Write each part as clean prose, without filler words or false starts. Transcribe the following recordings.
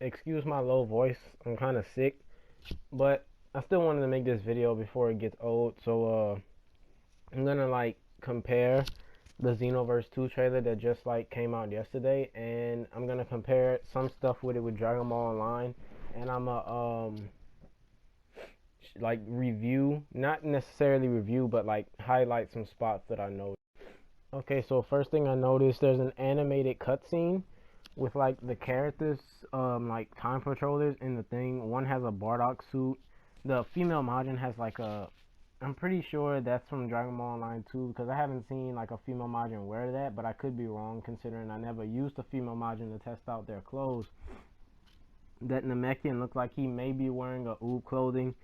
Excuse my low voice. I'm kind of sick, but I still wanted to make this video before it gets old. So I'm gonna like compare the Xenoverse 2 trailer that just like came out yesterday, and I'm gonna compare some stuff with it with Dragon Ball Online, and I'm a like review, not necessarily review, but like highlight some spots that I noticed. Okay, so first thing I noticed, there's an animated cutscene with like the characters, like time controllers in the thing. One has a Bardock suit. The female Majin has like a, I'm pretty sure that's from Dragon Ball Online 2 because I haven't seen like a female Majin wear that, but I could be wrong considering I never used a female Majin to test out their clothes. That Namekian looks like he may be wearing a Oob clothing,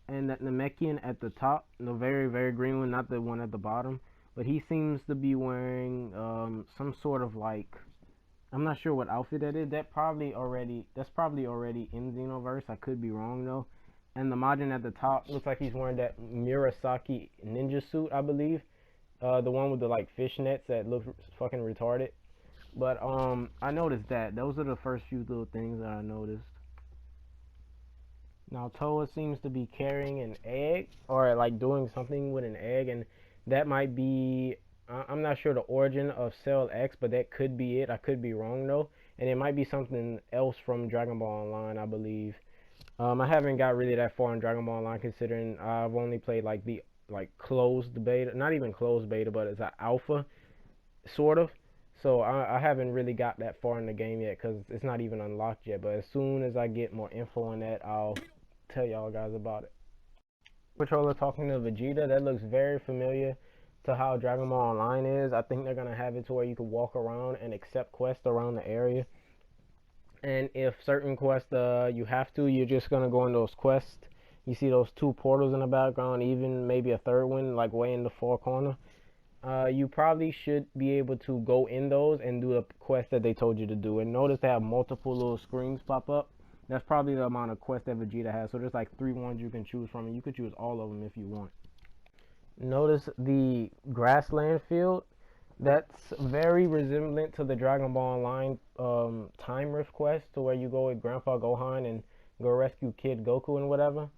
and that Namekian at the top, the very green one, not the one at the bottom, but he seems to be wearing some sort of like, I'm not sure what outfit that is. That's probably already in Xenoverse. I could be wrong though. And the Majin at the top looks like he's wearing that Murasaki ninja suit, I believe. The one with the like fishnets that looks fucking retarded. But I noticed that. Those are the first few little things that I noticed. Now Toa seems to be carrying an egg, or like doing something with an egg, and that might be, I'm not sure the origin of Cell X, but that could be it. I could be wrong though, and it might be something else from Dragon Ball Online, I believe. I haven't got really that far in Dragon Ball Online, considering I've only played like the closed beta, not even closed beta, but it's an alpha sort of. So I haven't really got that far in the game yet because it's not even unlocked yet. But as soon as I get more info on that, I'll tell y'all guys about it. Controller talking to Vegeta, that looks very familiar to how Dragon Ball Online is. I think they're gonna have it to where you can walk around and accept quests around the area, and if certain quests you have to, you're just gonna go in those quests. You see those two portals in the background, even maybe a third one like way in the far corner. You probably should be able to go in those and do the quest that they told you to do. And notice they have multiple little screens pop up. That's probably the amount of quests that Vegeta has. So there's like 3 ones you can choose from, and you could choose all of them if you want. Notice the grassland field. That's very resemblant to the Dragon Ball Online time rift quest, to where you go with Grandpa Gohan and go rescue Kid Goku and whatever.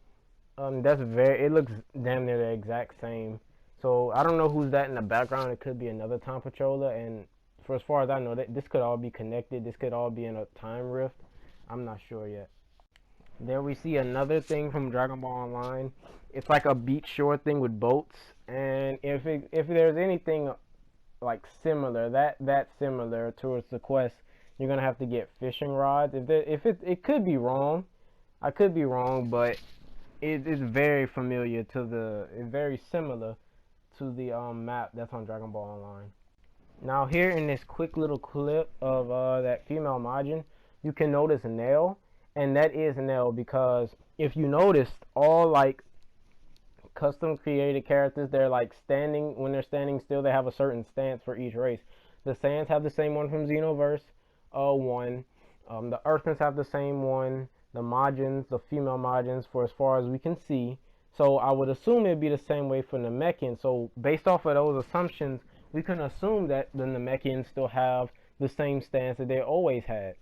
It looks damn near the exact same. So I don't know who's that in the background. It could be another time controller, and for as far as I know, this could all be connected. This could all be in a time rift. I'm not sure yet. There we see another thing from Dragon Ball Online. It's like a beach shore thing with boats, and if there's anything like similar, that similar towards the quest, you're gonna have to get fishing rods. It could be wrong. I could be wrong, but it is very familiar to it's very similar to the map that's on Dragon Ball Online. Now here in this quick little clip of that female Majin, you can notice Nail, and that is Nail because if you noticed, all like custom created characters, they're like standing, when they're standing still, they have a certain stance for each race. The Saiyans have the same one from Xenoverse 1. The Earthlings have the same one. The Majins, the female Majins, for as far as we can see. So I would assume it'd be the same way for Namekian. So based off of those assumptions, we can assume that the Namekians still have the same stance that they always had.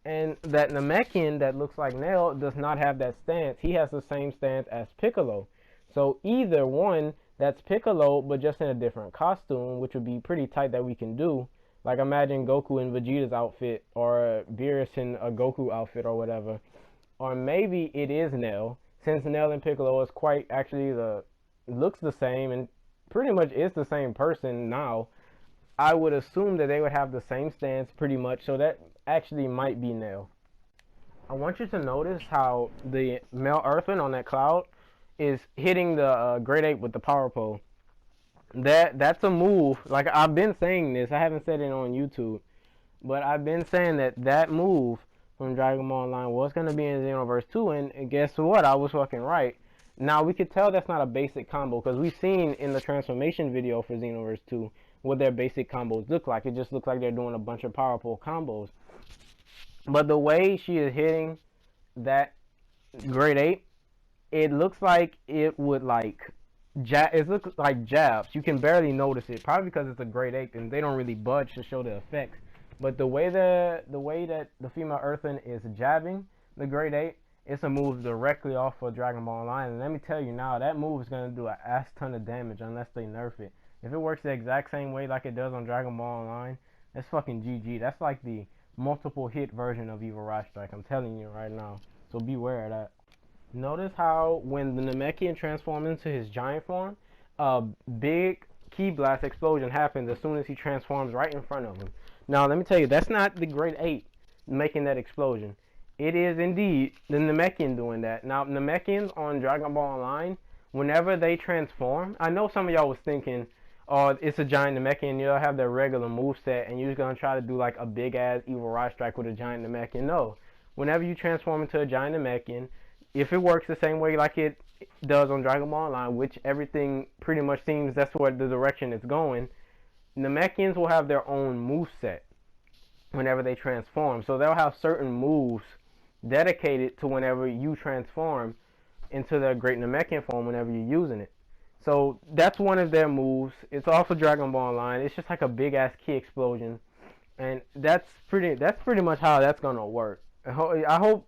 And that Namekian that looks like Nail does not have that stance. He has the same stance as Piccolo. So either one, that's Piccolo, but just in a different costume, which would be pretty tight that we can do. Like imagine Goku in Vegeta's outfit, or Beerus in a Goku outfit or whatever. Or maybe it is Nail, since Nail and Piccolo is quite actually looks the same and pretty much is the same person now. I would assume that they would have the same stance pretty much, so that actually might be Nail. I want you to notice how the male Earthling on that cloud is hitting the Great Ape with the power pole. That's a move. Like I've been saying this, I haven't said it on YouTube, but I've been saying that move from Dragon Ball Online was going to be in Xenoverse 2, and guess what? I was fucking right. Now we could tell that's not a basic combo because we've seen in the transformation video for Xenoverse 2 what their basic combos look like. It just looks like they're doing a bunch of powerful combos. But the way she is hitting that Great Ape, it looks like it would like it looks like jabs. You can barely notice it, probably because it's a Great Ape and they don't really budge to show the effects. But the way that the female Earthling is jabbing, the Great Ape, it's a move directly off of Dragon Ball Online. And let me tell you now, that move is going to do an ass ton of damage unless they nerf it. If it works the exact same way like it does on Dragon Ball Online, that's fucking GG. That's like the multiple hit version of Evil Rod Strike. I'm telling you right now. So beware of that. Notice how when the Namekian transforms into his giant form, a big Ki Blast explosion happens as soon as he transforms right in front of him. Now let me tell you, that's not the Great Ape making that explosion. It is indeed the Namekian doing that. Now Namekians on Dragon Ball Online, whenever they transform, I know some of y'all was thinking, oh, it's a giant Namekian, you'll have their regular moveset and you're just going to try to do like a big ass Evil Rod Strike with a giant Namekian. No. Whenever you transform into a giant Namekian, if it works the same way like it does on Dragon Ball Online, which everything pretty much seems that's what the direction it's going, Namekians will have their own moveset whenever they transform. So they'll have certain moves dedicated to whenever you transform into their Great Namekian form whenever you're using it. So that's one of their moves. It's also Dragon Ball Online. It's just like a big ass Ki explosion, and that's pretty much how that's gonna work. I hope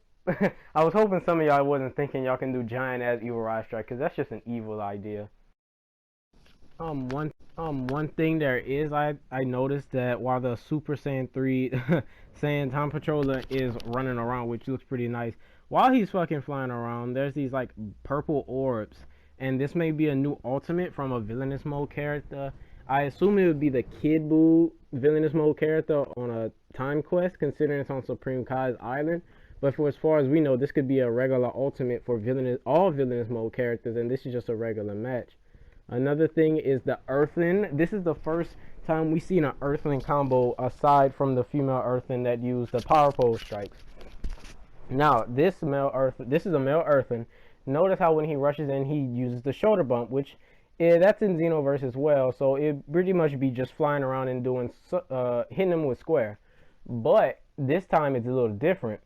I was hoping some of y'all wasn't thinking y'all can do giant ass Evil Rod Strike, because that's just an evil idea. One thing there is, I noticed that while the Super Saiyan 3 Saiyan Time Patroller is running around, which looks pretty nice, while he's fucking flying around, there's these like purple orbs, and this may be a new ultimate from a villainous mode character. I assume it would be the Kid Buu villainous mode character on a time quest, considering it's on Supreme Kai's island. But for as far as we know, this could be a regular ultimate for all villainous mode characters, and this is just a regular match. Another thing is the Earthling. This is the first time we've seen an Earthling combo aside from the female Earthling that used the Power Pole strikes. Now, this is a male Earthling. Notice how when he rushes in, he uses the shoulder bump, which that's in Xenoverse as well. So it pretty much be just flying around and doing hitting them with square. But this time it's a little different.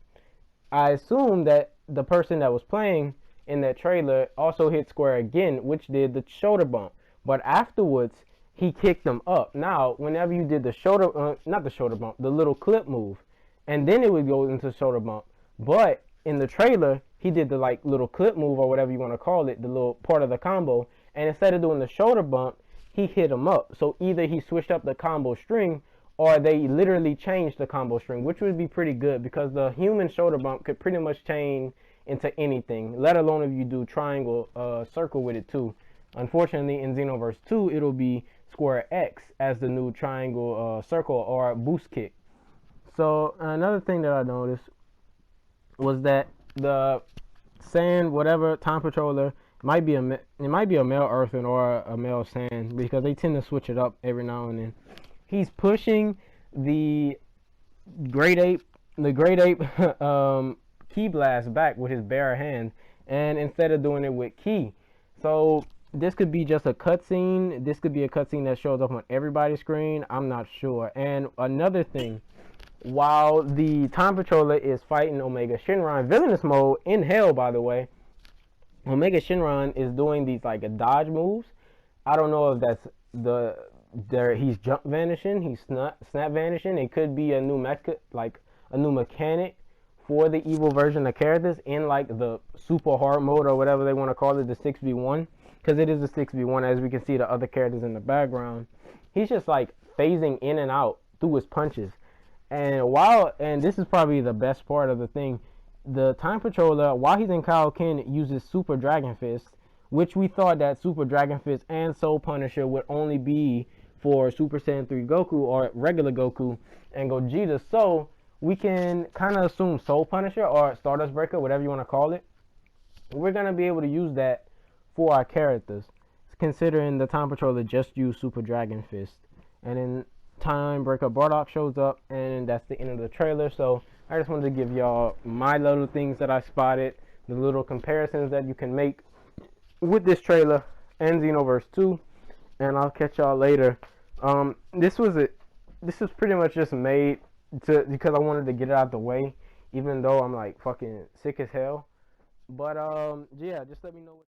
I assume that the person that was playing in that trailer also hit square again, which did the shoulder bump. But afterwards, he kicked them up. Now, whenever you did the not the shoulder bump, the little clip move, and then it would go into shoulder bump. But in the trailer, he did the like little clip move or whatever you want to call it, the little part of the combo, and instead of doing the shoulder bump, he hit him up. So either he switched up the combo string, or they literally changed the combo string, which would be pretty good because the human shoulder bump could pretty much change into anything, let alone if you do triangle, circle with it too. Unfortunately, in Xenoverse 2, it'll be square X as the new triangle, circle, or boost kick. So another thing that I noticed was that the Saiyan whatever Time Patroller might be a male Earthen or a male Saiyan, because they tend to switch it up every now and then. He's pushing the Great Ape Ki Blast back with his bare hands, and instead of doing it with Ki. So this could be just a cutscene. This could be a cutscene that shows up on everybody's screen. I'm not sure. And another thing, while the Time Patroller is fighting Omega Shenron villainous mode in hell, by the way, Omega Shenron is doing these like dodge moves. I don't know if that's he's jump vanishing, he's snap vanishing. It could be a new mechanic for the evil version of characters in like the super hard mode or whatever they want to call it, the 6v1, because it is a 6v1, as we can see the other characters in the background. He's just like phasing in and out through his punches, and this is probably the best part of the thing, the Time Patroller, while he's in Kaioken, uses Super Dragon Fist, which we thought that Super Dragon Fist and Soul Punisher would only be for Super Saiyan 3 Goku or regular Goku and Gogeta. So we can kind of assume Soul Punisher or Stardust Breaker, whatever you want to call it, we're going to be able to use that for our characters, considering the Time Patroller just used Super Dragon Fist. And then Time Breaker Bardock shows up, and that's the end of the trailer. So I just wanted to give y'all my little things that I spotted, the little comparisons that you can make with this trailer and Xenoverse 2, and I'll catch y'all later. This was pretty much just made because I wanted to get it out the way, even though I'm like fucking sick as hell. But yeah, just let me know what